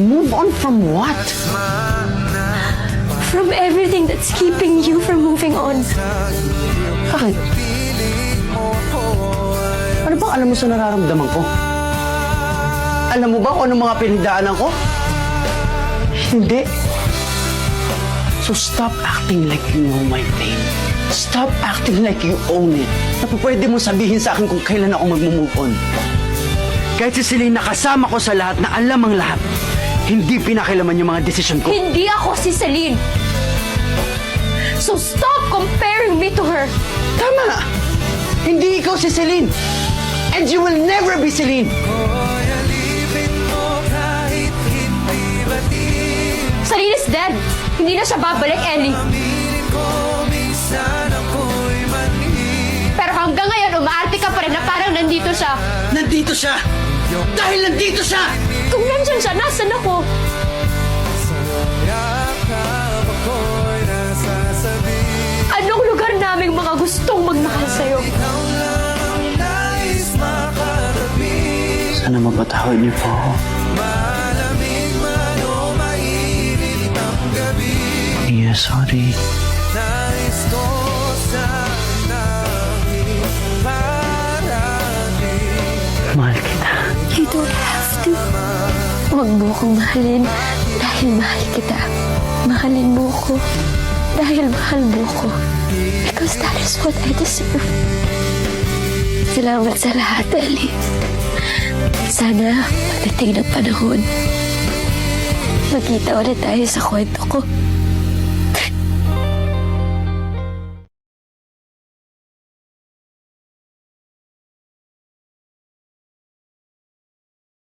Move on from what? From everything that's keeping you from moving on. Bakit? Ano bang alam mo sa nararamdaman ko? Alam mo ba kung anong mga pinagdaanan ko? Hindi. So stop acting like you know my pain. Stop acting like you own it. Pwede mo sabihin sa akin kung kailan ako mag-move on. Kahit si Celine nakasama ko sa lahat na alam ang lahat, hindi pinakilaman yung mga desisyon ko. Hindi ako si Celine. So stop comparing me to her. Tama! Hindi ikaw si Celine. And you will never be Celine. Celine is dead. Hindi na siya babalik, Ellie. Pero hanggang ngayon, umaarte ka pa rin na parang nandito siya. Nandito siya! Dahil nandito siya! Kung nandyan siya, nasan ako? Anong lugar naming mga gustong magmahal sa'yo? Sana mapatawad niyo po ako. Yeah, sorry. Mahal kita. You don't have to. Huwag mo akong mahalin dahil mahal kita. Mahalin mo ko dahil mahal mo ko. Because that is what I deserve. Salamat sa lahat, Ellie. Sana pagdating ng panahon, magkita ulit tayo sa kwento ko.